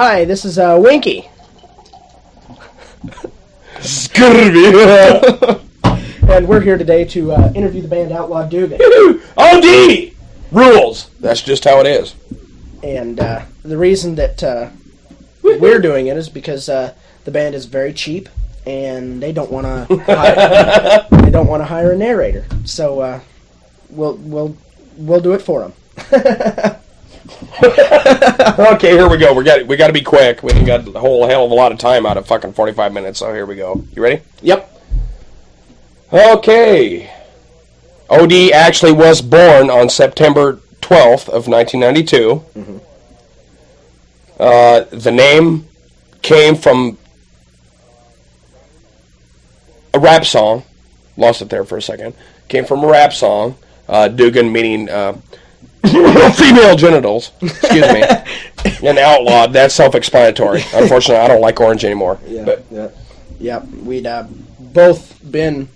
Hi, this is Winky. And we're here today to interview the band Outlawed Dugan. OD! Rules! That's just how it is. And the reason that we're doing it is because the band is very cheap, and they don't want to hire a narrator. So we'll do it for them. Okay, here we go. We got to be quick. We got a whole hell of a lot of time out of fucking 45 minutes. So here we go. You ready? Yep. Okay. OD actually was born on September 12th of 1992. Mm-hmm. The name came from a rap song. Lost it there for a second. Came from a rap song. Dugan meaning female genitals. Excuse me. And outlawed. That's self-explanatory. Unfortunately, I don't like orange anymore. Yeah. We'd both been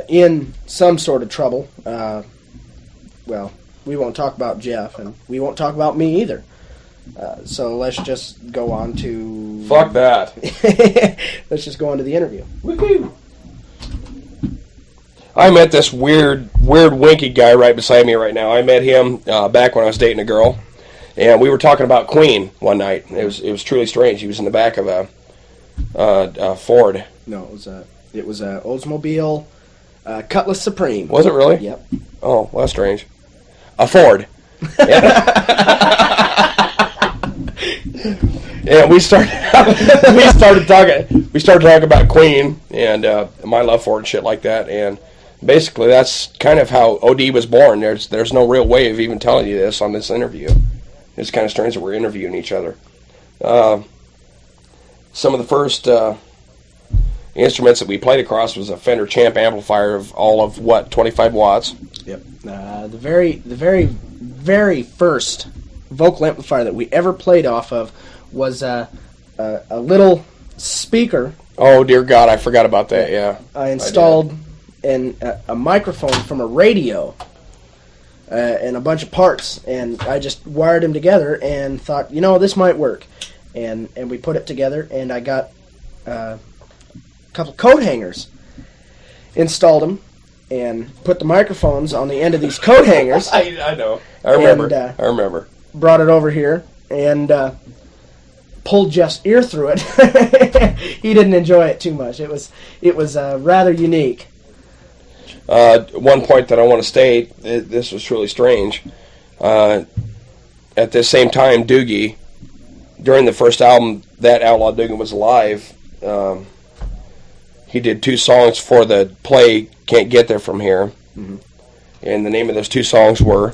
in some sort of trouble. Well, we won't talk about Jeff, and we won't talk about me either. So let's just go on to... Fuck that. Let's just go on to the interview. Woohoo! I met this weird winky guy right beside me right now. I met him back when I was dating a girl, and we were talking about Queen one night. It was truly strange. He was in the back of a Ford. No, it was a Oldsmobile Cutlass Supreme. Was it really? Yep. Oh, well, that's strange. A Ford. And we started talking about Queen and my love for it and shit like that. And basically, that's kind of how OD was born. There's no real way of even telling you this on this interview. It's kind of strange that we're interviewing each other. Some of the first instruments that we played across was a Fender Champ amplifier of all of 25 watts. Yep. The very first vocal amplifier that we ever played off of was a little speaker. Oh dear God, I forgot about that. Yeah, I installed a microphone from a radio and a bunch of parts, and I just wired them together and thought, this might work, and we put it together, and I got a couple coat hangers, installed them, and put the microphones on the end of these coat hangers. I know. I remember. Brought it over here and pulled Jeff's ear through it. He didn't enjoy it too much. It was rather unique. One point that I want to state, this was truly strange. At this same time, Doogie, during the first album that Outlaw Dugan was alive, he did 2 songs for the play Can't Get There From Here. Mm-hmm. And the name of those 2 songs were...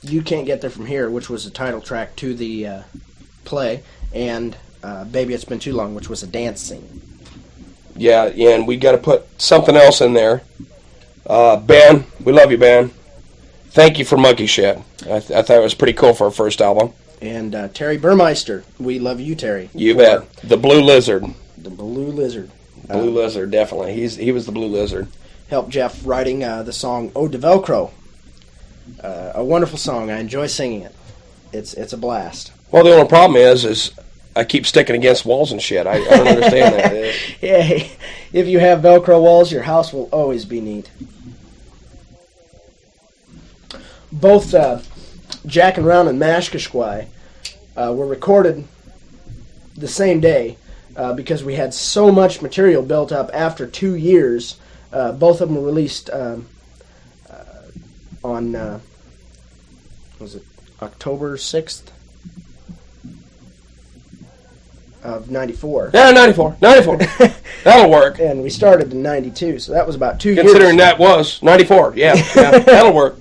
You Can't Get There From Here, which was the title track to the play, and Baby It's Been Too Long, which was a dance scene. Yeah, and we got to put something else in there. Ben, we love you, Ben. Thank you for Monkey Shit. I thought it was pretty cool for our first album. And Terry Burmeister, we love you, Terry. You bet. The Blue Lizard. The Blue Lizard. Blue Lizard, definitely. He was the Blue Lizard. Helped Jeff writing the song Ode to Velcro. A wonderful song. I enjoy singing it. It's a blast. Well, the only problem is I keep sticking against walls and shit. I don't understand that. Yeah, if you have Velcro walls, your house will always be neat. Both Jack and Round and Mashskasquy were recorded the same day because we had so much material built up after 2 years. Both of them were released on, was it October 6th of 94? Yeah, 94. That'll work. And we started in 92, so that was about 2 years. Considering that was 94, yeah, that'll work.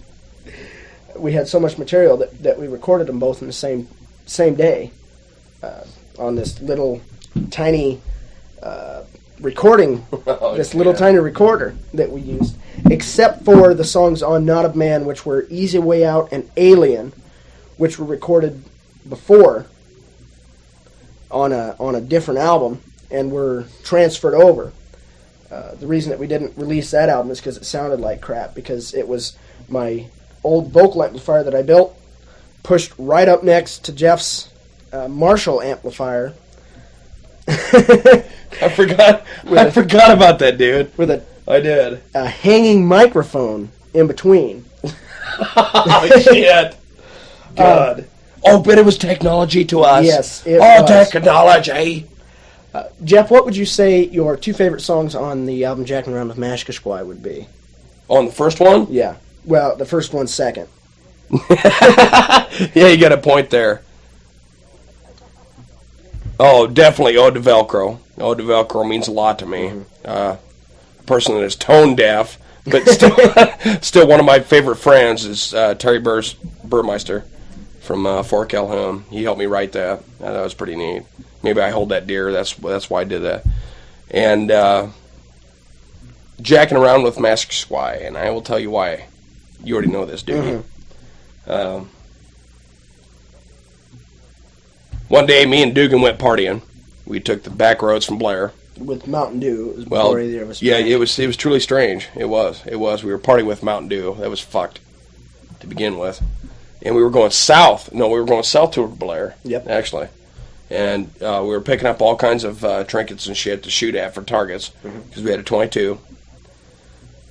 We had so much material that we recorded them both in the same day on this little tiny recording, tiny recorder that we used, except for the songs on Not of Man, which were Easy Way Out and Alien, which were recorded before on a different album and were transferred over. The reason that we didn't release that album is because it sounded like crap, because it was my old vocal amplifier that I built, pushed right up next to Jeff's Marshall amplifier. I forgot about that, dude. With I did. A hanging microphone in between. Oh, shit. God. But it was technology to us. Yes, it was. Technology. Jeff, what would you say your 2 favorite songs on the album Jackin' Around with Mashskasquy would be? On the first one? Yeah. Well, the first one's second. Yeah, you got a point there. Oh, definitely Ode to Velcro. Ode to Velcro means a lot to me. A person that is tone deaf, but still one of my favorite friends is Terry Burmeister from Fort Calhoun. He helped me write that. That was pretty neat. Maybe I hold that dear. That's why I did that. And Jackin' Around with Mashskasquy, and I will tell you why. You already know this, dude. One day, me and Dugan went partying. We took the back roads from Blair. With Mountain Dew. It was before either of us. Yeah, it was truly strange. It was. We were partying with Mountain Dew. That was fucked to begin with. And we were going south. No, we were going south toward Blair. Yep. Actually. And we were picking up all kinds of trinkets and shit to shoot at for targets because we had a .22.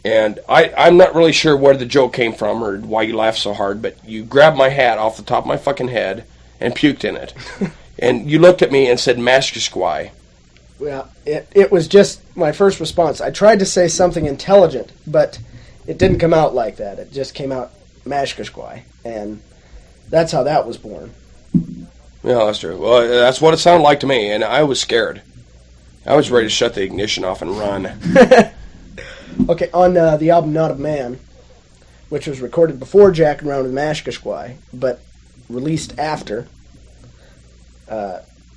And I'm not really sure where the joke came from or why you laughed so hard, but you grabbed my hat off the top of my fucking head and puked in it. And you looked at me and said, Mashskasquy. Well, it was just my first response. I tried to say something intelligent, but it didn't come out like that. It just came out Mashskasquy. And that's how that was born. Yeah, that's true. Well, that's what it sounded like to me, and I was scared. I was ready to shut the ignition off and run. Okay, on the album Not a Man, which was recorded before Jackin' Around with Mashskasquy, but released after,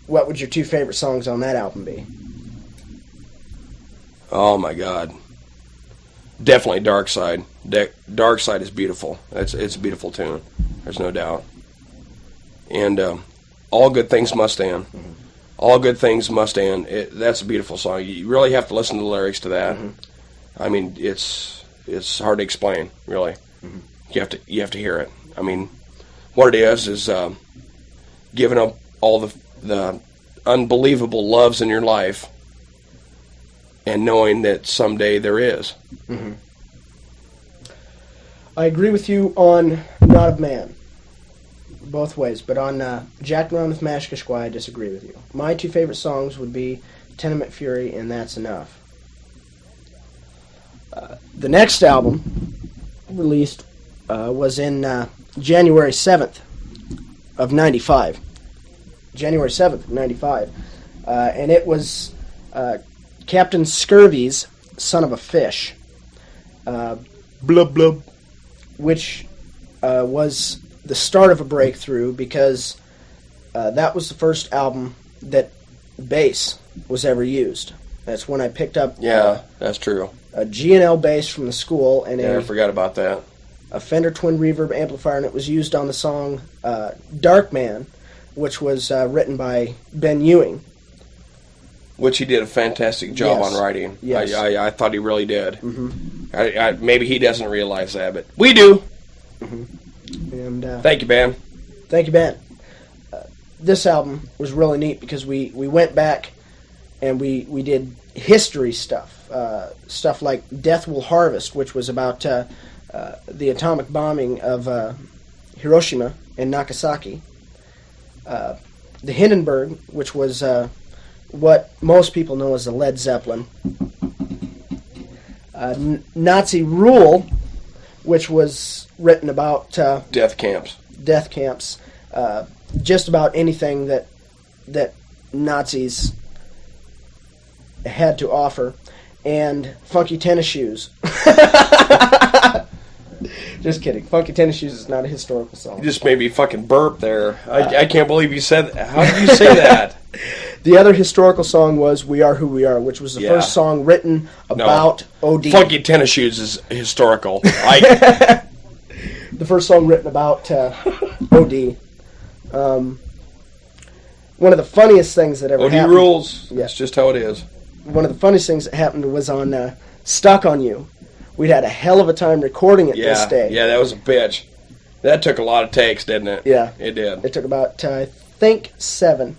what would your 2 favorite songs on that album be? Oh, my God. Definitely Dark Side. Dark Side is beautiful. It's a beautiful tune. There's no doubt. And All Good Things Must End. All Good Things Must End. That's a beautiful song. You really have to listen to the lyrics to that. I mean, it's hard to explain, really. You have to hear it. I mean, what it is giving up all the unbelievable loves in your life and knowing that someday there is. I agree with you on Not a Man, both ways, but on Jackin' Around with Mashskasquy, I disagree with you. My 2 favorite songs would be Tenement Fury and That's Enough. The next album released was in January 7th of 95. January 7th of 95. And it was Captain Scurvy's Son of a Fish. Blub blub. Which was the start of a breakthrough because that was the first album that bass was ever used. That's when I picked up... Yeah, that's true. A G&L bass from the school and I forgot about that. A Fender Twin Reverb amplifier, and it was used on the song Dark Man, which was written by Ben Ewing. Which he did a fantastic job on writing. Yes. I thought he really did. Maybe he doesn't realize that, but we do. And thank you, Ben. Thank you, Ben. This album was really neat because we went back and we did history stuff. Stuff like Death Will Harvest, which was about the atomic bombing of Hiroshima and Nagasaki. The Hindenburg, which was what most people know as the Led Zeppelin. Nazi Rule, which was written about... death camps. Death camps. Just about anything that Nazis had to offer. And Funky Tennis Shoes. Just kidding. Funky Tennis Shoes is not a historical song. You just made me fucking burp there. I can't believe you said that. How did you say that? The other historical song was We Are Who We Are, which was the first song written about OD. Funky Tennis Shoes is historical. The first song written about OD. One of the funniest things that ever OD happened... rules. That's just how it is. One of the funniest things that happened was on Stuck on You. We'd had a hell of a time recording it this day. Yeah, that was a bitch. That took a lot of takes, didn't it? Yeah. It did. It took about think 7,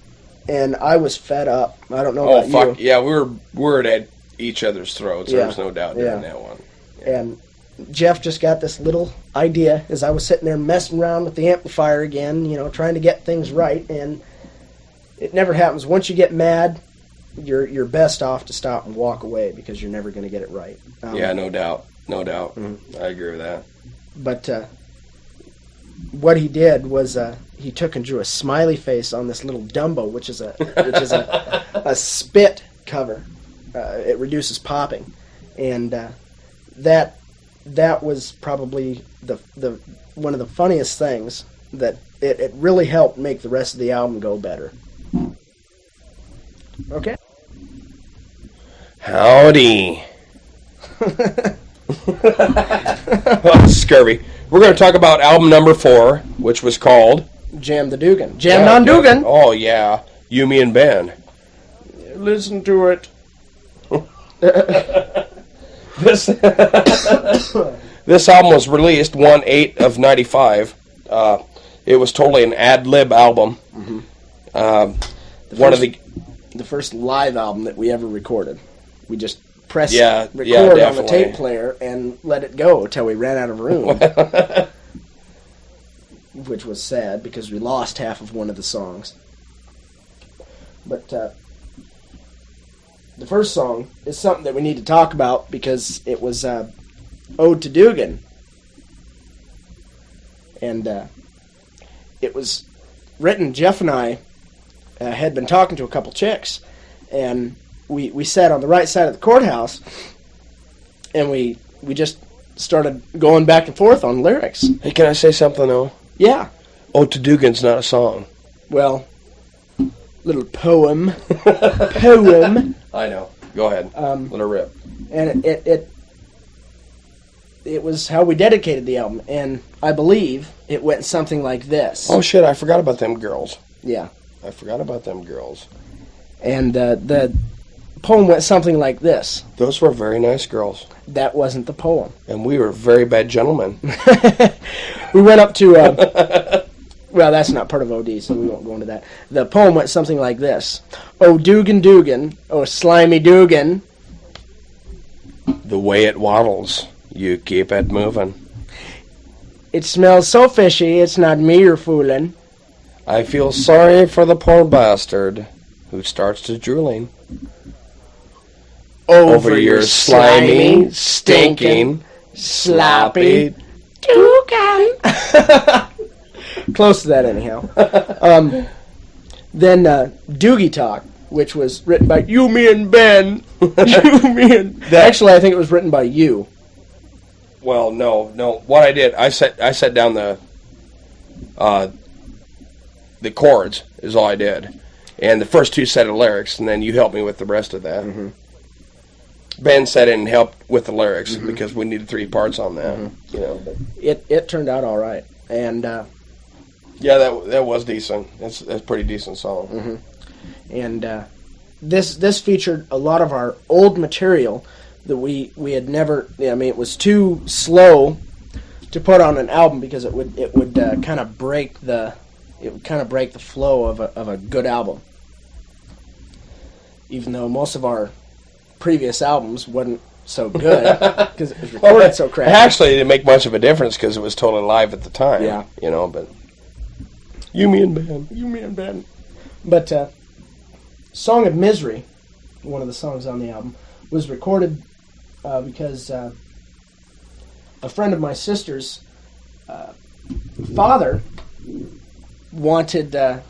and I was fed up. I don't know Oh, about fuck. you. Yeah, we were at each other's throats. Yeah. There was no doubt during that one. Yeah. And Jeff just got this little idea as I was sitting there messing around with the amplifier again, trying to get things right, and it never happens. Once you get mad, you're best off to stop and walk away because you're never going to get it right. Yeah, no doubt. No doubt. Mm-hmm. I agree with that. But what he did was he took and drew a smiley face on this little Dumbo, which is a spit cover. It reduces popping, and that was probably the one of the funniest things that it really helped make the rest of the album go better. Okay. Howdy. Oh, scurvy. We're going to talk about album number 4, which was called Jam the Dugan. Jammed on Dugan. Oh, yeah. You, Me, and Ben. Listen to it. This album was released 1/8 of 95. It was totally an ad-lib album. The first live album that we ever recorded. We just pressed record on the tape player and let it go till we ran out of room. Which was sad because we lost half of one of the songs. But the first song is something that we need to talk about because it was Ode to Dugan. And it was written, Jeff and I had been talking to a couple chicks, and we sat on the right side of the courthouse, and we just started going back and forth on lyrics. Hey, can I say something, though? Yeah. Ode to Dugan's not a song. Well, little poem. Poem. I know. Go ahead. Let her rip. And it was how we dedicated the album, and I believe it went something like this. Oh, shit, I forgot about them girls. Yeah. I forgot about them girls. And the poem went something like this. Those were very nice girls. That wasn't the poem. And we were very bad gentlemen. We went up to... well, that's not part of OD, so we won't go into that. The poem went something like this. Oh, Dugan, Dugan. Oh, slimy Dugan. The way it waddles, you keep it moving. It smells so fishy, it's not me you're fooling. I feel sorry for the poor bastard who starts to drooling over your slimy, stinking, sloppy Dugan. Close to that, anyhow. Then Doogie Talk, which was written by You, Me, and Ben. You, me, and... Actually, I think it was written by you. Well, no. What I did, I set down the chords is all I did, and the first 2 set of lyrics, and then you helped me with the rest of that. Mm-hmm. Ben sat in and helped with the lyrics because we needed 3 parts on that. Mm-hmm. But it turned out all right, and yeah, that was decent. That's a pretty decent song. Mm-hmm. And this featured a lot of our old material that we had never. I mean, it was too slow to put on an album because it would kind of break the flow of a good album. Even though most of our previous albums wasn't so good because it was recorded so crappy. Actually, it didn't make much of a difference because it was totally live at the time. Yeah, but You, Me, and Ben. You, Me, and Ben. But Song of Misery, one of the songs on the album, was recorded because a friend of my sister's father wanted a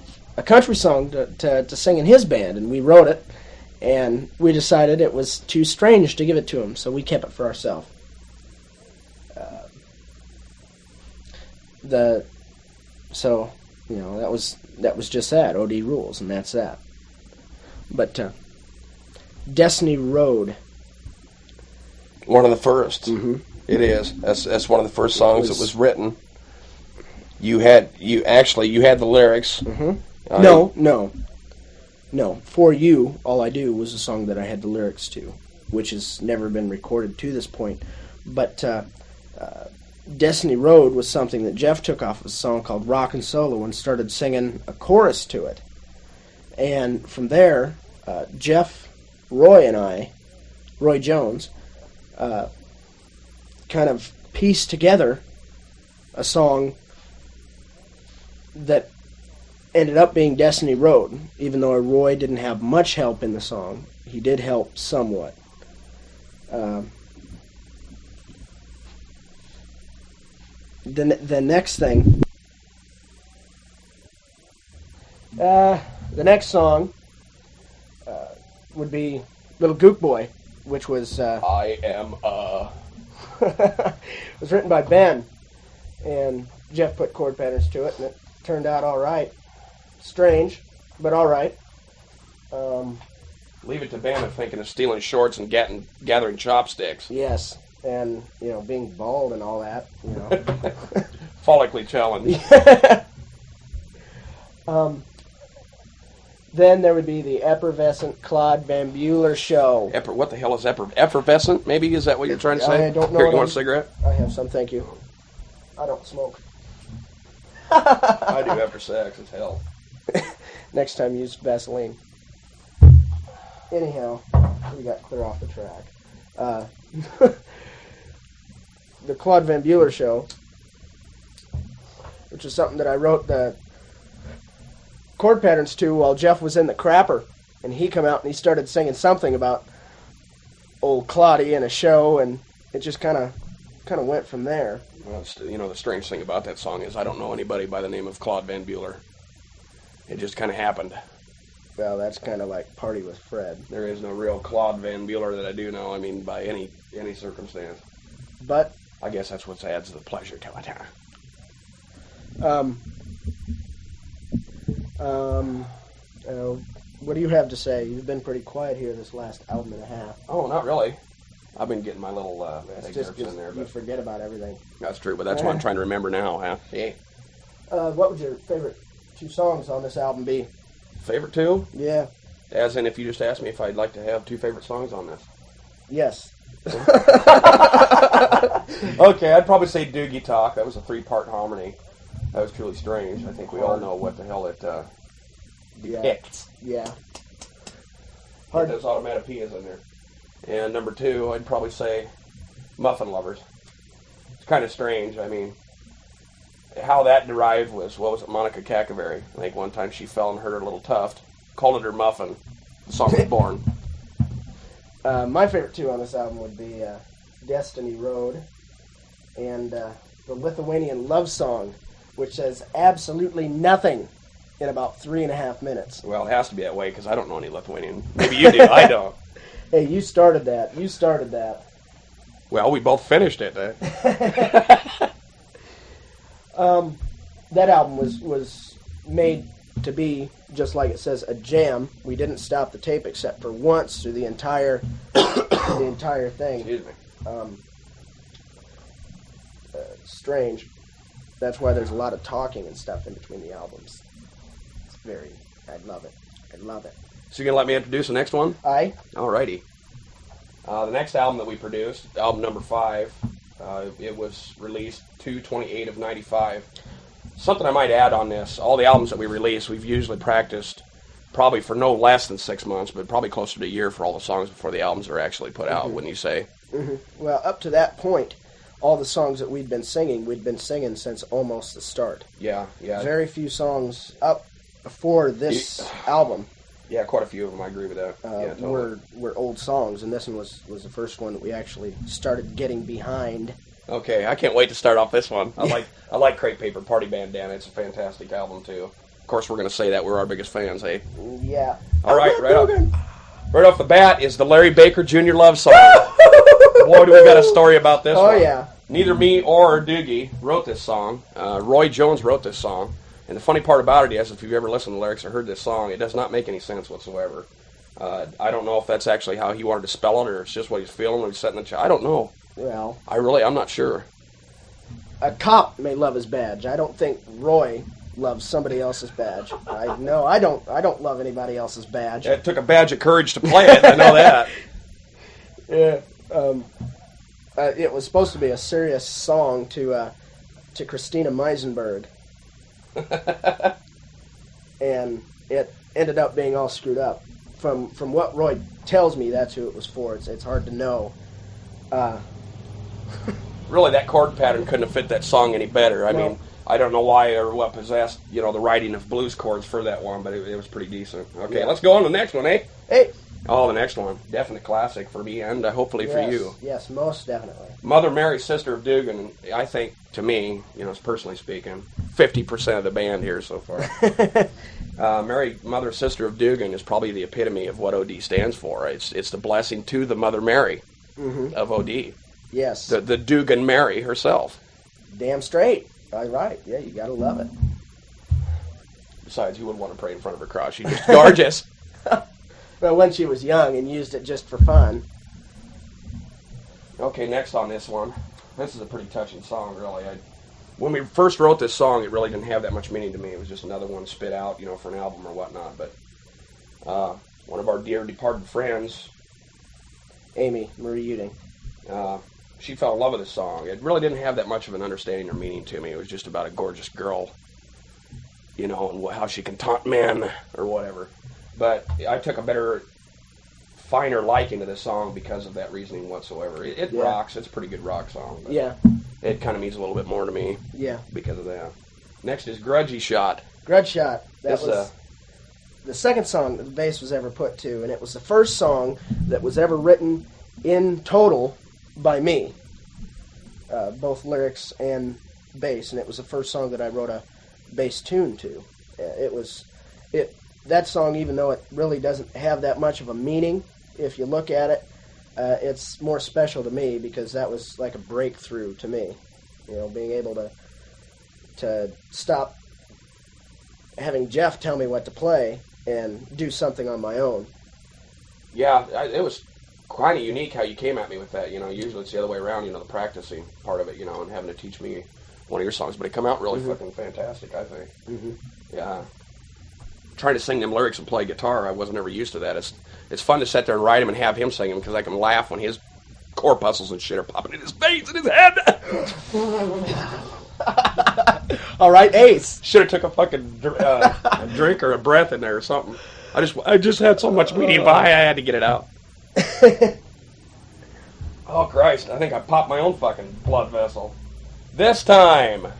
country song to sing in his band, and we wrote it, and we decided it was too strange to give it to him, so we kept it for ourselves. That was just that. OD rules, and that's that. But Destiny Road, one of the first. Mm-hmm. It is. That's one of the first songs that was written. You had the lyrics. Mm-hmm. No. For You, All I Do was a song that I had the lyrics to, which has never been recorded to this point. But Destiny Road was something that Jeff took off of a song called Rockin' Solo and started singing a chorus to it. And from there, Jeff, Roy, and I, Roy Jones, kind of pieced together a song that ended up being Destiny Road. Even though Roy didn't have much help in the song, he did help somewhat. The next thing, the next song would be Little Gook Boy, which was I am it was written by Ben, and Jeff put chord patterns to it, and it turned out all right. Strange, but all right. Leave it to Ben of thinking of stealing shorts and gathering chopsticks. Yes, and being bald and all that. Follically challenged. Then there would be the effervescent Claude Van Bueller show. What the hell is effervescent? Maybe is that what you're trying to say? I don't know. Here, you want a cigarette? I have some, thank you. I don't smoke. I do after sex. It's hell. Next time, use Vaseline. Anyhow, we got clear off the track. The Claude Van Bueller show, which is something that I wrote the chord patterns to while Jeff was in the crapper, and he come out and he started singing something about old Claudia in a show, and it just kind of went from there. Well, the strange thing about that song is I don't know anybody by the name of Claude Van Bueller. It just kind of happened. Well, that's kind of like Party with Fred. There is no real Claude Van Bueller that I do know. I mean, by any circumstance. But I guess that's what adds the pleasure to it. What do you have to say? You've been pretty quiet here this last album and a half. Oh, not really. I've been getting my little excerpts just in there. You forget about everything. That's true, but that's what I'm trying to remember now, huh? Yeah. What would your favorite two songs on this album be? Favorite two? Yeah. As in, if you just asked me if I'd like to have two favorite songs on this. Yes. Okay, I'd probably say Doogie Talk. That was a 3-part harmony. That was truly strange. I think we all know what the hell it depicts. Yeah. Hard. Those onomatopoeias in there. And number 2, I'd probably say Muffin Lovers. It's kind of strange. I mean, how that derived was, Monica Cacavery. I think one time she fell and hurt her little tuft, called it her muffin. The song was born. My favorite two on this album would be Destiny Road and the Lithuanian Love Song, which says absolutely nothing in about 3.5 minutes. Well, it has to be that way because I don't know any Lithuanian. Maybe you do. I don't. Hey, you started that. Well, we both finished it. That album was made to be, just like it says, a jam. We didn't stop the tape except for once through the entire thing. Excuse me. Strange. That's why there's a lot of talking and stuff in between the albums. I love it. So you're going to let me introduce the next one? Aye. Alrighty. The next album that we produced, album number 5, it was released 2/28 of 95. Something I might add on this, all the albums that we release, we've usually practiced probably for no less than 6 months, but probably closer to a year for all the songs before the albums are actually put out, wouldn't you say? Mm-hmm. Well, up to that point, all the songs that we'd been singing since almost the start. Yeah. Very few songs up before this album. Yeah, quite a few of them. I agree with that. Totally. were old songs, and this one was the first one that we actually started getting behind. Okay, I can't wait to start off this one. I like Crepe Paper Party Bandana. It's a fantastic album too. Of course, we're going to say that we're our biggest fans, eh? Yeah. All right, right off the bat is the Larry Baker Jr. Love Song. Boy, do we got a story about this one. Oh yeah. Neither me or Doogie wrote this song. Roy Jones wrote this song. And the funny part about it is, if you've ever listened to the lyrics or heard this song, it does not make any sense whatsoever. I don't know if that's actually how he wanted to spell it, or it's just what he's feeling when he's sitting in the chair. I don't know. Well, I'm not sure. A cop may love his badge. I don't think Roy loves somebody else's badge. I don't love anybody else's badge. It took a badge of courage to play it. I know that. Yeah. it was supposed to be a serious song to Christina Meisenberg. And it ended up being all screwed up. From what Roy tells me, that's who it was for. It's hard to know. Really, that chord pattern couldn't have fit that song any better. I mean, I don't know why or what possessed, the writing of blues chords for that one, but it was pretty decent. Okay, let's go on to the next one, eh? Hey! Oh, the next one. Definite classic for me and hopefully for you. Yes, most definitely. Mother Mary, Sister of Dugan, I think, to me, personally speaking, 50% of the band here so far. Mary, Mother, Sister of Dugan is probably the epitome of what OD stands for. It's the blessing to the Mother Mary of OD. Yes. The Dugan Mary herself. Damn straight. All right. Yeah, you gotta love it. Besides, you wouldn't want to pray in front of her cross. She's just gorgeous. Well, when she was young and used it just for fun. Okay, next on this one. This is a pretty touching song, really. When we first wrote this song, it really didn't have that much meaning to me. It was just another one spit out, for an album or whatnot. But one of our dear departed friends, Amy Marie Uding, she fell in love with this song. It really didn't have that much of an understanding or meaning to me. It was just about a gorgeous girl, and how she can taunt men or whatever. But I took a better, finer liking to this song because of that reasoning whatsoever. It rocks. It's a pretty good rock song. But it kind of means a little bit more to me. Yeah. Because of that. Next is Grudgy Shot. Grudge Shot. That was the second song that the bass was ever put to, and it was the first song that was ever written in total by me. Both lyrics and bass, and it was the first song that I wrote a bass tune to. That song, even though it really doesn't have that much of a meaning, if you look at it, it's more special to me because that was like a breakthrough to me. Being able to stop having Jeff tell me what to play and do something on my own. Yeah, it was kind of unique how you came at me with that. Usually it's the other way around, the practicing part of it, and having to teach me one of your songs. But it come out really fucking fantastic, I think. Mm-hmm. Yeah. Trying to sing them lyrics and play guitar, I wasn't ever used to that. It's fun to sit there and write them and have him sing them because I can laugh when his corpuscles and shit are popping in his face and his head. All right, Ace. Should have took a fucking a drink or a breath in there or something. I just had so much meaty pie, I had to get it out. Oh, Christ. I think I popped my own fucking blood vessel. This time.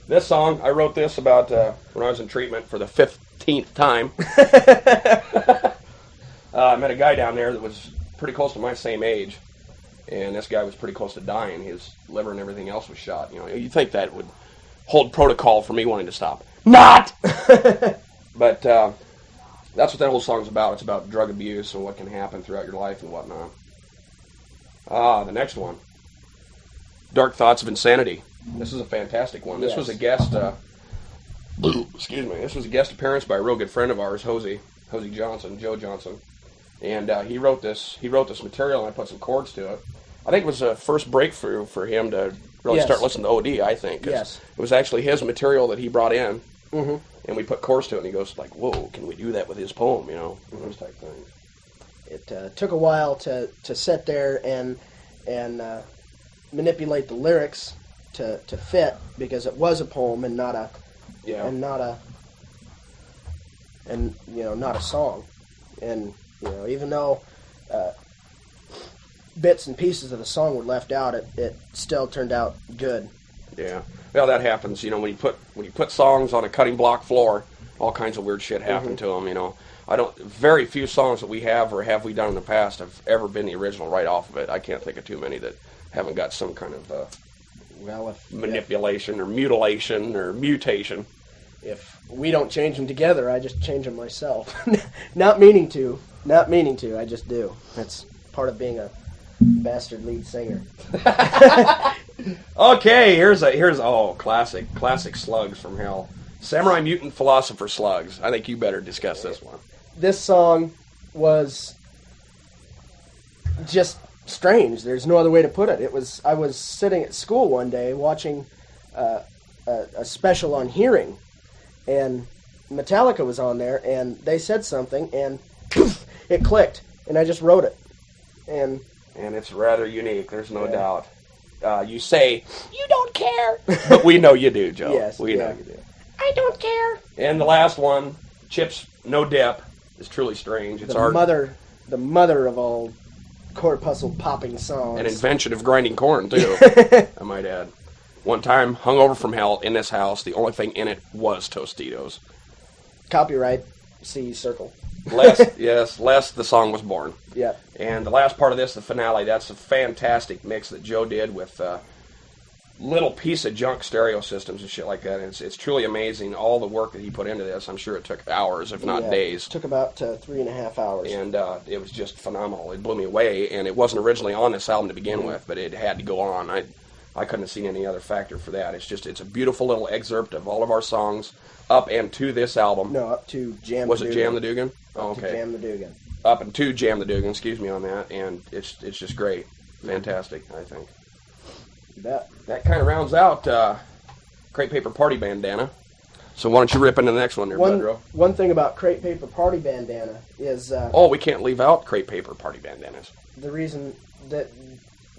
This song, I wrote this about when I was in treatment for the 15th time. I met a guy down there that was pretty close to my same age. And this guy was pretty close to dying. His liver and everything else was shot. You'd think that would hold protocol for me wanting to stop. Not! But that's what that whole song's about. It's about drug abuse and what can happen throughout your life and whatnot. The next one. Dark Thoughts of Insanity. This is a fantastic one. This was a guest... excuse me. This was a guest appearance by a real good friend of ours, Joe Johnson. And he wrote this material, and I put some chords to it. I think it was a first breakthrough for him to really start listening to OD, I think. It was actually his material that he brought in, and we put chords to it, and he goes like, whoa, can we do that with his poem, those type things. It took a while to sit there and manipulate the lyrics to fit, because it was a poem and not a song. And even though bits and pieces of the song were left out, it still turned out good. Yeah. Well, that happens. When you put songs on a cutting block floor, all kinds of weird shit happen to them. Very few songs that we have or have we done in the past have ever been the original right off of it. I can't think of too many that haven't got some kind of manipulation or mutilation or mutation. If we don't change them together, I just change them myself. Not meaning to. I just do. That's part of being a bastard lead singer. Okay, here's classic slugs from hell. Samurai Mutant Philosopher Slugs. I think you better discuss this one. This song was just strange. There's no other way to put it. I was sitting at school one day watching a special on hearing, and Metallica was on there, and they said something, and poof, it clicked, and I just wrote it. And And it's rather unique, there's no doubt. You say, you don't care. But we know you do, Joe. Yes. We know you do. I don't care. And the last one, Chips No Dip, is truly strange. It's the mother of all corpuscle popping songs. An invention of grinding corn, too, I might add. One time, hungover from hell in this house, the only thing in it was Tostitos. Copyright, C circle. Lest the song was born. Yeah. And the last part of this, the finale, that's a fantastic mix that Joe did with little piece of junk stereo systems and shit like that. And it's truly amazing, all the work that he put into this. I'm sure it took hours, if not days. It took about 3.5 hours. And it was just phenomenal. It blew me away, and it wasn't originally on this album to begin with, but it had to go on. I couldn't have seen any other factor for that. It's a beautiful little excerpt of all of our songs up and to this album. No, up to Jam Was the it Dugan. Jam the Dugan? Oh, okay. Jam the Dugan. Up and to Jam the Dugan, excuse me on that, and it's just great. Fantastic, I think. You bet. That kind of rounds out Crepe Paper Party Bandana. So why don't you rip into the next one there, Budro? One thing about Crepe Paper Party Bandana is... we can't leave out Crepe Paper Party Bandanas. The reason that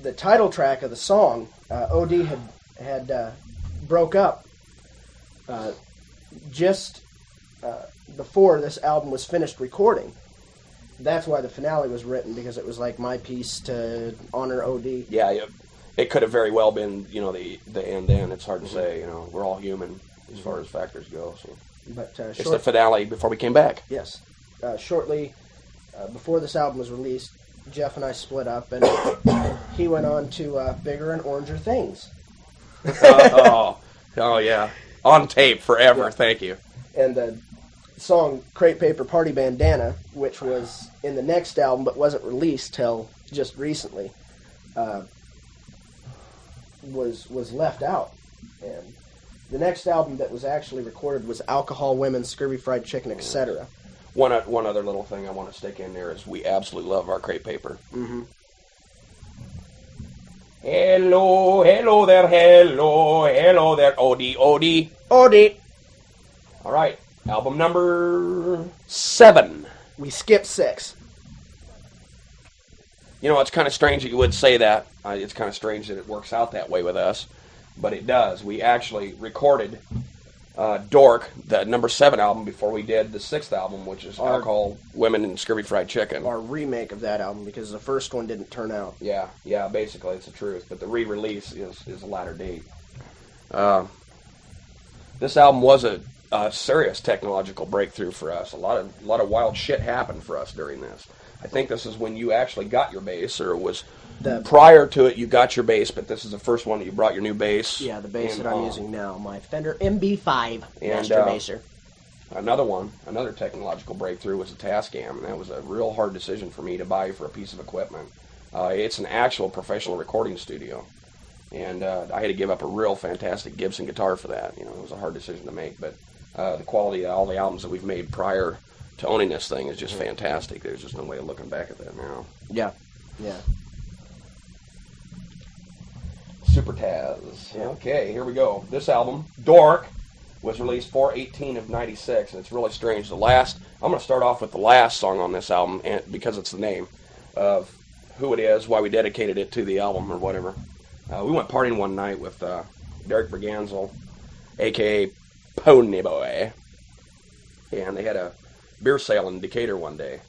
the title track of the song, OD had broke up just before this album was finished recording. That's why the finale was written, because it was like my piece to honor OD. Yeah, it could have very well been, the end. It's hard to say. We're all human as far as factors go. So. But it's the finale before we came back. Yes, shortly before this album was released, Jeff and I split up, and he went on to bigger and oranger things. Oh yeah, on tape forever. Yeah. Thank you. And the song "Crepe Paper Party Bandana," which was in the next album but wasn't released till just recently, was left out. And the next album that was actually recorded was "Alcohol, Women, Scurvy Fried Chicken, Etc." One other little thing I want to stick in there is we absolutely love our crepe paper. Mm-hmm. Hello there, OD. All right, album number 7. We skipped 6. It's kind of strange that you would say that. It's kind of strange that it works out that way with us, but it does. We actually recorded Dork, the number 7 album, before we did the 6th album, which is Alcohol, Women, and Scurvy Fried Chicken. Our remake of that album, because the first one didn't turn out. Yeah, basically, it's the truth. But the re-release is a latter date. This album was a serious technological breakthrough for us. A lot of wild shit happened for us during this. I think this is when you actually got your bass, or it was prior to it you got your bass, but this is the first one that you brought your new bass. Yeah, the bass that I'm using now, my Fender MB5 Master Basser. Another technological breakthrough was the Tascam, and that was a real hard decision for me to buy for a piece of equipment. It's an actual professional recording studio, and I had to give up a real fantastic Gibson guitar for that. It was a hard decision to make, but the quality of all the albums that we've made prior to owning this thing is just fantastic. There's just no way of looking back at that now. Yeah. Super Taz. Yeah. Okay, here we go. This album, Dork, was released 4/18 of 96, and it's really strange. I'm going to start off with the last song on this album, and because it's the name of who it is, why we dedicated it to the album or whatever. We went partying one night with Derek Berganzel, a.k.a. Pony Boy, and they had a beer sale in Decatur one day.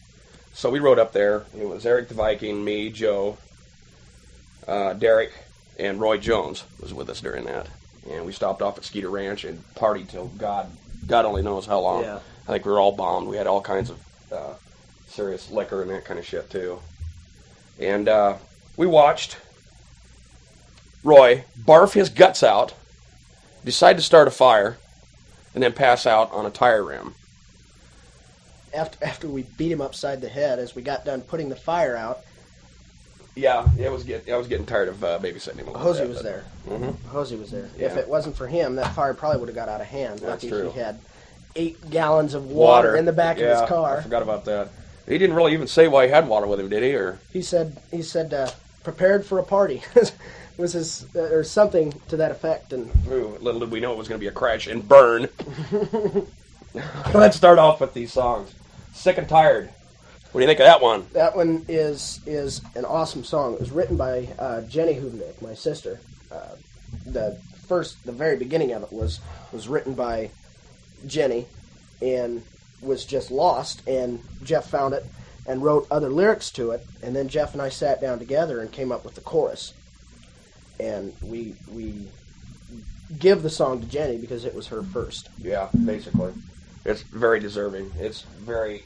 So we rode up there. It was Eric the Viking, me, Joe, Derek, and Roy Jones was with us during that. And we stopped off at Skeeter Ranch and partied till God only knows how long. Yeah. I think we were all bombed. We had all kinds of serious liquor and that kind of shit too. And we watched Roy barf his guts out, decide to start a fire, and then pass out on a tire rim. After we beat him upside the head as we got done putting the fire out. Yeah, I was getting tired of babysitting him. Hosey was there. Mm-hmm. Hosey was there. Yeah. If it wasn't for him, that fire probably would have got out of hand. That's Lucky true. He had 8 gallons of water in the back of his car. I forgot about that. He didn't really even say why he had water with him, did he? Or he said prepared for a party. Was his or something to that effect. And little did we know it was going to be a crash and burn. Let's start off with these songs. Sick and Tired. What do you think of that one? That one is an awesome song. It was written by Jenny Hubnick, my sister. The very beginning of it was written by Jenny and was just lost, and Jeff found it and wrote other lyrics to it, and then Jeff and I sat down together and came up with the chorus. And we give the song to Jenny because it was her first. Yeah, basically. It's very deserving. It's very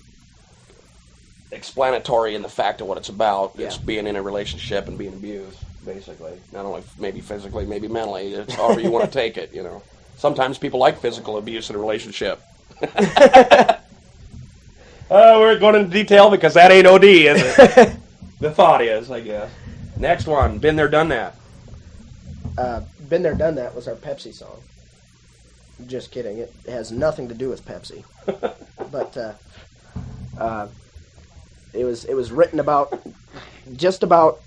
explanatory in the fact of what it's about. Yeah. It's being in a relationship and being abused, basically. Not only maybe physically, maybe mentally. It's however you want to take it, you know. Sometimes people like physical abuse in a relationship. We're going into detail because that ain't OD, is it? The thought is, I guess. Next one, Been There, Done That. Been There, Done That was our Pepsi song. Just kidding. It has nothing to do with Pepsi. But it was written about just about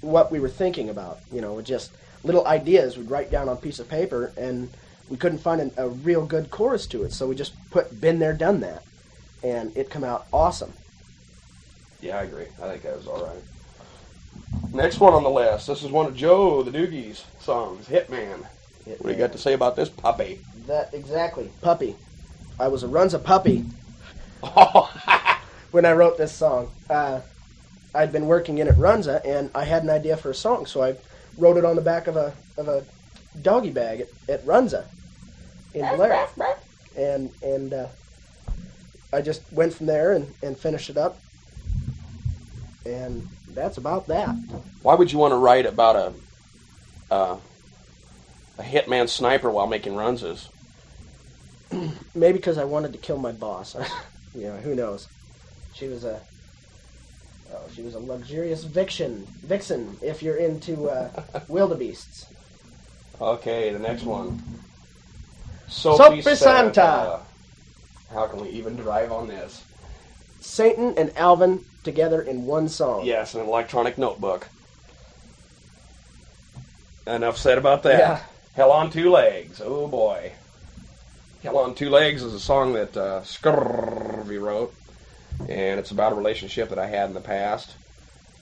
what we were thinking about. You know, just little ideas we'd write down on a piece of paper, and we couldn't find a real good chorus to it, so we just put Been There, Done That. And it come out awesome. Yeah, I agree. I think that was all right. Next one on the list. This is one of Joe the Doogie's songs, Hitman. What do you got to say about this puppy? That exactly, puppy. I was a Runza puppy when I wrote this song. I'd been working in at Runza, and I had an idea for a song, so I wrote it on the back of a doggy bag at Runza in Blair, and I just went from there and finished it up, and that's about that. Why would you want to write about a hitman sniper while making runzas? Maybe because I wanted to kill my boss. You know, who knows? She was a luxurious vixen. If you're into wildebeests. Okay, the next one. Soapy Santa. How can we even drive on this? Satan and Alvin together in one song. Yes, an electronic notebook. Enough said about that. Yeah. Hell on Two Legs. Oh, boy. Hell on Two Legs is a song that Mashskasquy wrote, and it's about a relationship that I had in the past.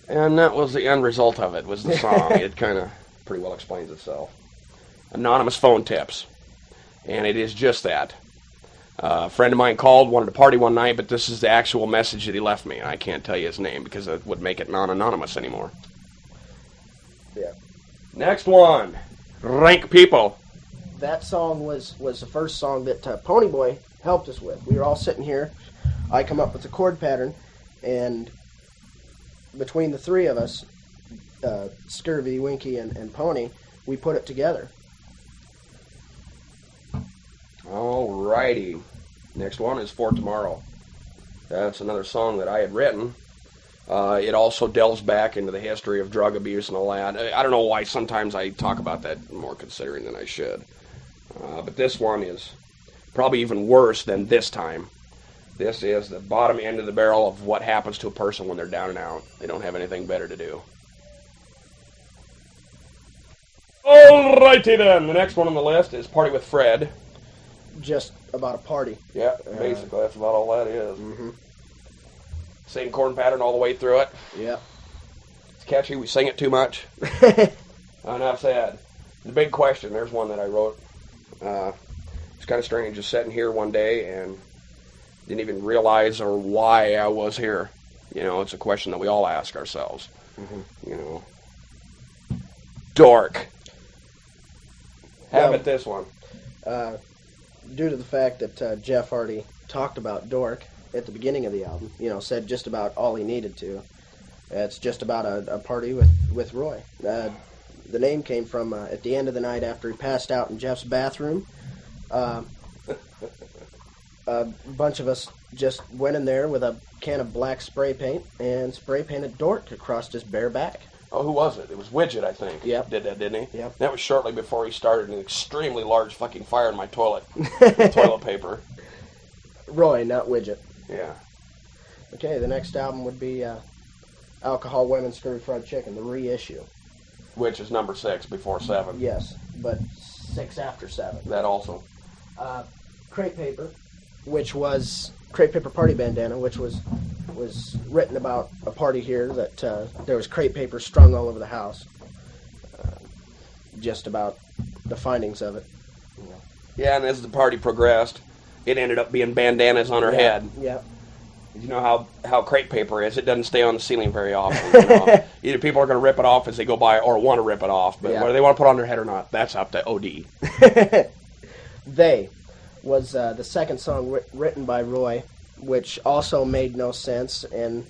And that was the end result of it, was the song. It kind of pretty well explains itself. Anonymous phone tips. And it is just that. A friend of mine called, wanted to party one night, but this is the actual message that he left me. I can't tell you his name because it would make it non-anonymous anymore. Yeah. Next one. Rank People. That song was the first song that Ponyboy helped us with. We were all sitting here. I come up with the chord pattern, and between the three of us, Scurvy, Winky, and Pony, we put it together. Alrighty. Next one is For Tomorrow. That's another song that I had written. It also delves back into the history of drug abuse and all that. I don't know why sometimes I talk about that more considering than I should. But this one is probably even worse than this time. This is the bottom end of the barrel of what happens to a person when they're down and out. They don't have anything better to do. Alrighty then. The next one on the list is Party with Fred. Just about a party. Yeah, basically that's about all that is. Mm-hmm. Same chord pattern all the way through it. Yeah. It's catchy. We sing it too much. Enough said. The big question. There's one that I wrote. It's kind of strange. Just sitting here one day and didn't even realize or why I was here. You know, it's a question that we all ask ourselves. Mm-hmm. You know, dork. Have it this one. Due to the fact that Jeff already talked about dork at the beginning of the album, you know, said just about all he needed to. It's just about a party with Roy. The name came from at the end of the night after he passed out in Jeff's bathroom. A bunch of us just went in there with a can of black spray paint and spray painted dork across his bare back. Oh, who was it? It was Widget, I think. Yep. Did that, didn't he? Yep. That was shortly before he started an extremely large fucking fire in my toilet. Toilet paper. Roy, not Widget. Yeah. Okay, the next album would be Alcohol, Women, Scurvy, Fried Chicken, the reissue. Which is number 6 before 7. Yes, but 6 after 7. That also. Crepe Paper. which was Crepe Paper Party Bandana, which was written about a party here that there was crepe paper strung all over the house. Just about the findings of it. Yeah, and as the party progressed, it ended up being bandanas on her head. Yeah. You know how crepe paper is. It doesn't stay on the ceiling very often. You know? Either people are going to rip it off as they go by or want to rip it off. But whether they want to put it on their head or not, that's up to OD. They was the second song written by Roy, which also made no sense. And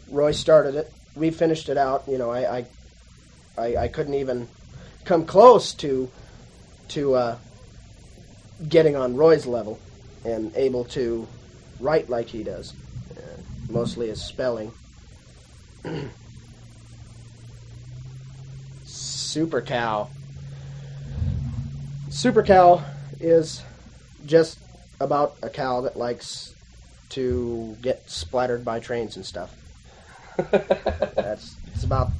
Roy started it. We finished it out. You know, I couldn't even come close to getting on Roy's level and able to write like he does. Mostly his spelling. Super Cow. Super Cow is just about a cow that likes to get splattered by trains and stuff. That's about.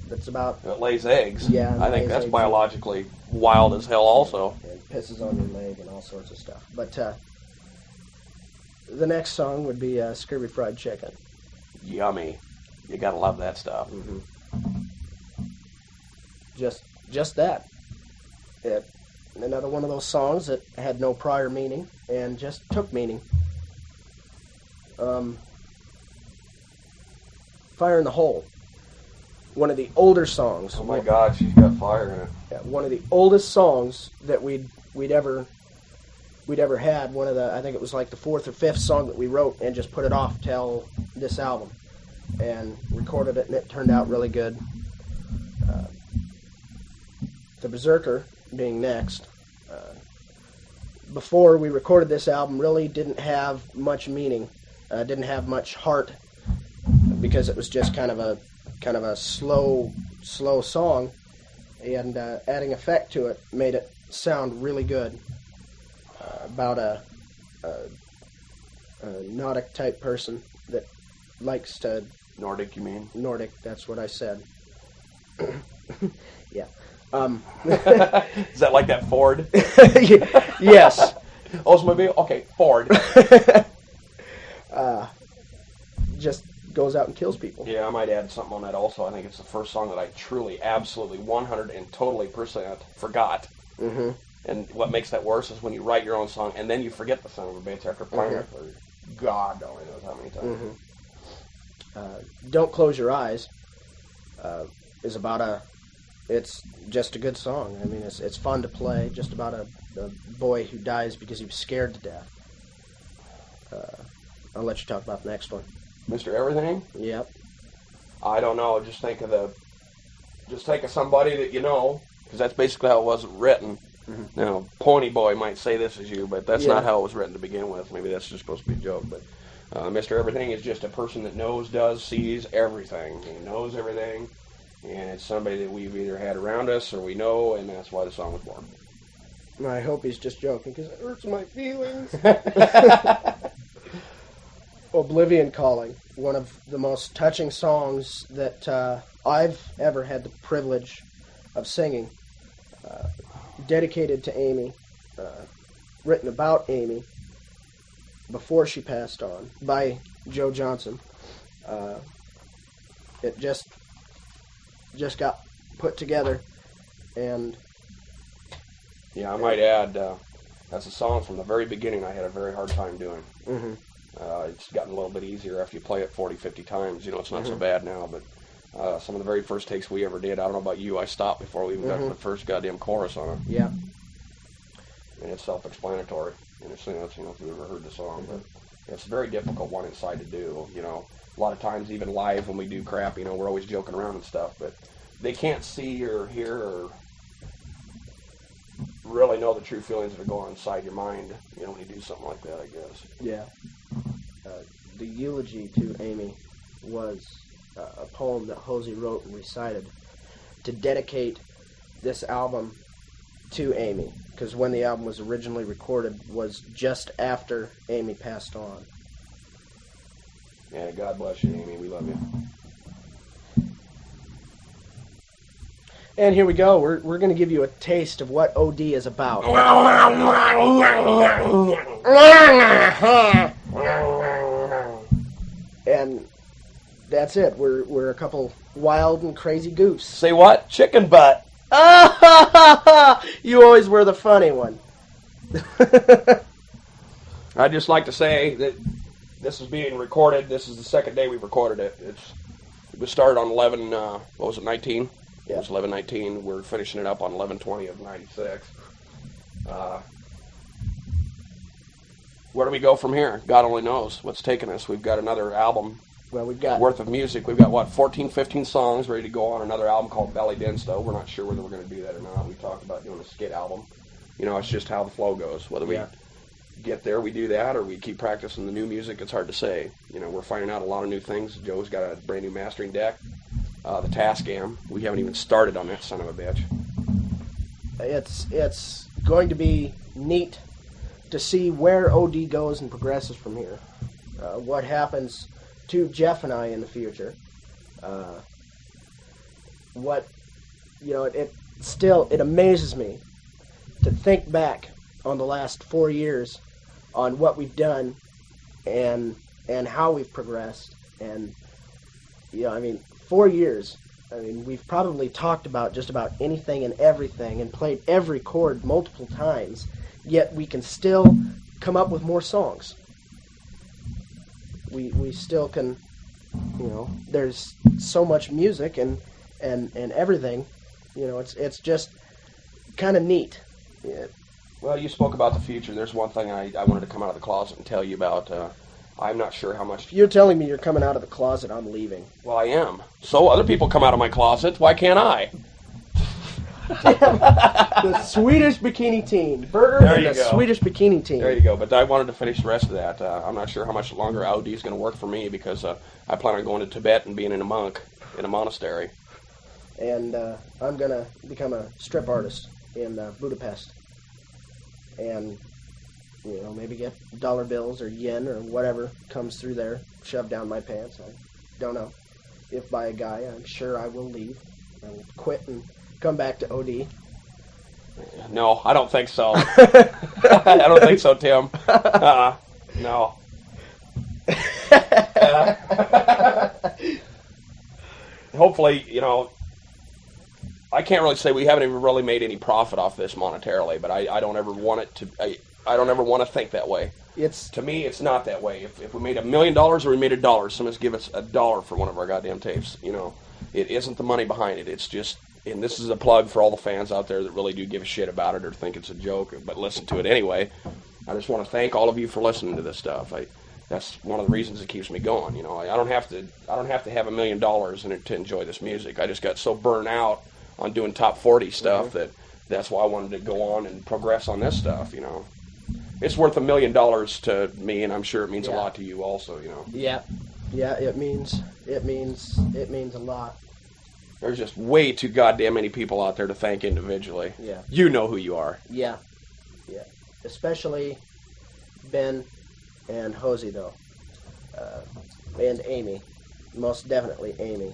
It lays eggs. Yeah, I think that's biologically wild as hell. Also, and pisses on your leg and all sorts of stuff. But the next song would be Scurvy Fried Chicken. Yummy. You gotta love that stuff. Mm-hmm. Just that. Another one of those songs that had no prior meaning and just took meaning. Fire in the Hole. One of the older songs. Oh my God, she's got fire in it. Yeah, one of the oldest songs that we'd ever had. One of the, I think it was like the fourth or fifth song that we wrote and just put it off till this album, and recorded it, and it turned out really good. The Berserker being next. Before we recorded this album, really didn't have much meaning, didn't have much heart, because it was just kind of a slow song, and adding effect to it made it sound really good. About a Nordic type person that likes to... Nordic, you mean? Nordic, that's what I said. Yeah. Is that like that Ford? Yes. Oldsmobile? Okay, Ford. Just goes out and kills people. Yeah, I might add something on that also. I think it's the first song that I truly, absolutely, 100 and totally % forgot. Mm-hmm. And what makes that worse is when you write your own song and then you forget the son of a bitch after playing it for God only knows how many times. Mm-hmm. Don't Close Your Eyes is about it's just a good song. I mean, it's fun to play, just about a boy who dies because he was scared to death. I'll let you talk about the next one. Mr. Everything? Yep. I don't know. Just think of somebody that you know, because that's basically how it was written. Mm-hmm. Now, Pony Boy might say this is you, but that's not how it was written to begin with. Maybe that's just supposed to be a joke. But Mr. Everything is just a person that knows, does, sees everything. He knows everything, and it's somebody that we've either had around us or we know, and that's why the song was born. I hope he's just joking, because it hurts my feelings. Oblivion Calling, one of the most touching songs that I've ever had the privilege of singing. Dedicated to Amy, written about Amy before she passed on by Joe Johnson. It just got put together, and yeah, I might add that's a song from the very beginning I had a very hard time doing. Mm-hmm. It's gotten a little bit easier after you play it 40, 50 times. You know, it's not so bad now, but some of the very first takes we ever did, I don't know about you, I stopped before we even got to the first goddamn chorus on it. Yeah. And it's self-explanatory. And it's, if you've ever heard the song, but it's a very difficult one inside to do. You know, a lot of times, even live when we do crap, you know, we're always joking around and stuff, but they can't see or hear or really know the true feelings that are going on inside your mind, you know, when you do something like that, I guess. Yeah. The eulogy to Amy was a poem that Hosey wrote and recited to dedicate this album to Amy, because when the album was originally recorded was just after Amy passed on. Yeah, God bless you, Amy. We love you. And here we go. We're going to give you a taste of what OD is about. And that's it. We're a couple wild and crazy goofs. Say what? Chicken butt. You always were the funny one. I'd just like to say that this is being recorded. This is the second day we've recorded it. It was started on 11, what was it, 19? Yeah. It was 11/19. We're finishing it up on 11/20 of 96. Where do we go from here? God only knows what's taking us. We've got another album worth of music. We've got, 14, 15 songs ready to go on another album called Belly Dinsto. We're not sure whether we're going to do that or not. We talked about doing a skit album. It's just how the flow goes. Whether we get there, we do that, or we keep practicing the new music. It's hard to say. We're finding out a lot of new things. Joe's got a brand new mastering deck. The Tascam. We haven't even started on that son of a bitch. It's going to be neat to see where OD goes and progresses from here. What happens to Jeff and I in the future. It amazes me to think back on the last 4 years on what we've done and how we've progressed. And 4 years. We've probably talked about just about anything and everything and played every chord multiple times, yet we can still come up with more songs. We still can, there's so much music and everything, it's just kind of neat. Yeah. Well, you spoke about the future. There's one thing I wanted to come out of the closet and tell you about. I'm not sure how much... If you're telling me you're coming out of the closet, I'm leaving. Well, I am. So other people come out of my closet. Why can't I? The Swedish Bikini Team. Burger and the Swedish Bikini Team. There you go. But I wanted to finish the rest of that. I'm not sure how much longer OD is going to work for me because I plan on going to Tibet and being a monk in a monastery. And I'm going to become a strip artist in Budapest. And... maybe get dollar bills or yen or whatever comes through there, shoved down my pants. I don't know. If by a guy, I'm sure I will leave. I will quit and come back to OD. No, I don't think so. I don't think so, Tim. No. Hopefully, I can't really say we haven't even really made any profit off this monetarily, but I don't ever want it to... I don't ever want to think that way. To me, it's not that way. If we made $1 million or we made $1, someone's give us $1 for one of our goddamn tapes. It isn't the money behind it. It's just, and this is a plug for all the fans out there that really do give a shit about it or think it's a joke, but listen to it anyway. I just want to thank all of you for listening to this stuff. That's one of the reasons it keeps me going. I don't have to have $1 million to enjoy this music. I just got so burnt out on doing top 40 stuff that's why I wanted to go on and progress on this stuff. It's worth $1 million to me, and I'm sure it means a lot to you also, Yeah, it means a lot. There's just way too goddamn many people out there to thank individually. Yeah. You know who you are. Yeah. Especially Ben and Hosey, though. And Amy. Most definitely Amy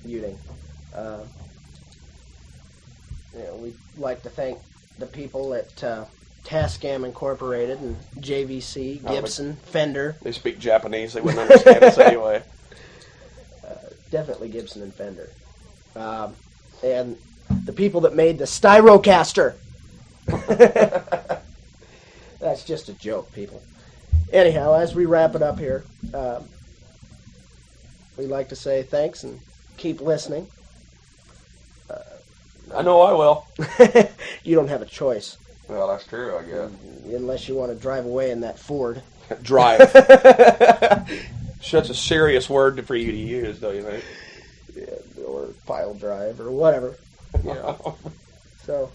Uding. We'd like to thank the people at... Tascam Incorporated and JVC, Gibson, Fender. They speak Japanese. They wouldn't understand us anyway. Definitely Gibson and Fender. And the people that made the Styrocaster. That's just a joke, people. Anyhow, as we wrap it up here, we'd like to say thanks and keep listening. I know I will. You don't have a choice. Well, that's true, I guess. Unless you want to drive away in that Ford. Drive. Such a serious word for you to use, don't you think? Yeah, or pile drive, or whatever. So,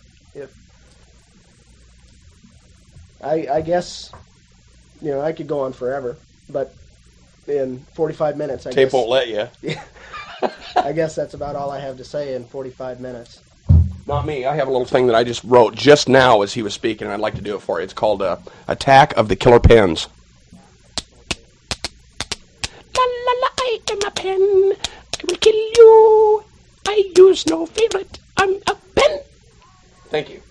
I guess, I could go on forever, but in 45 minutes, Tape won't let you. I guess that's about all I have to say in 45 minutes. Not me. I have a little thing that I just wrote just now as he was speaking, and I'd like to do it for you. It's called Attack of the Killer Pens. La la la, I am a pen. I will kill you. I use no favorite. I'm a pen. Thank you.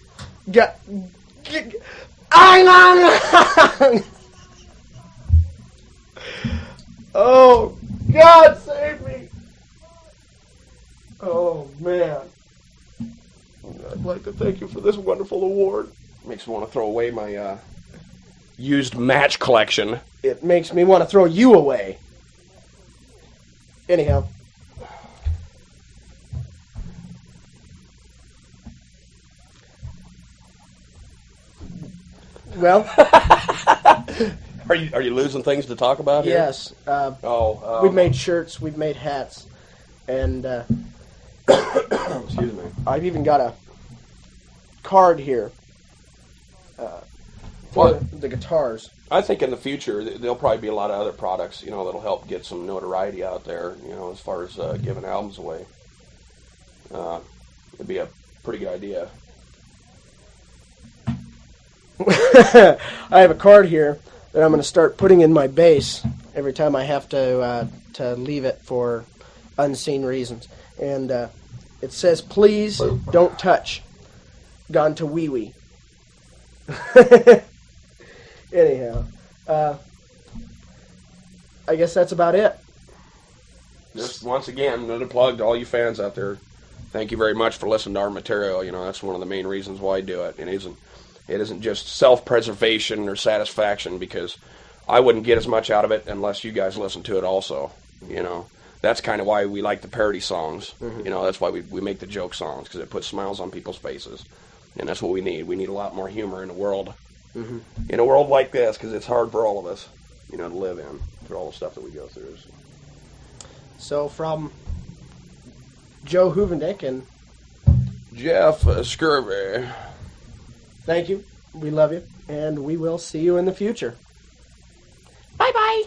Oh, God save me. Oh, man. I'd like to thank you for this wonderful award. Makes me want to throw away my used match collection. It makes me want to throw you away. Anyhow. Well, are you losing things to talk about here? Yes. We've made shirts, we've made hats, and excuse me. I've even got a card here for the guitars. I think in the future there'll probably be a lot of other products, that'll help get some notoriety out there, as far as giving albums away. It'd be a pretty good idea. I have a card here that I'm going to start putting in my bass every time I have to leave it for unseen reasons. And it says, "Please don't touch. Gone to wee wee." Anyhow, I guess that's about it. Just once again, another plug to all you fans out there. Thank you very much for listening to our material. That's one of the main reasons why I do it. It isn't just self-preservation or satisfaction, because I wouldn't get as much out of it unless you guys listen to it also. That's kind of why we like the parody songs. Mm-hmm. That's why we make the joke songs, because it puts smiles on people's faces. And that's what we need. We need a lot more humor in the world. Mm-hmm. In a world like this, because it's hard for all of us, to live in, through all the stuff that we go through. So from Joe Hoovendick and Jeff Scurvy. Thank you. We love you. And we will see you in the future. Bye-bye.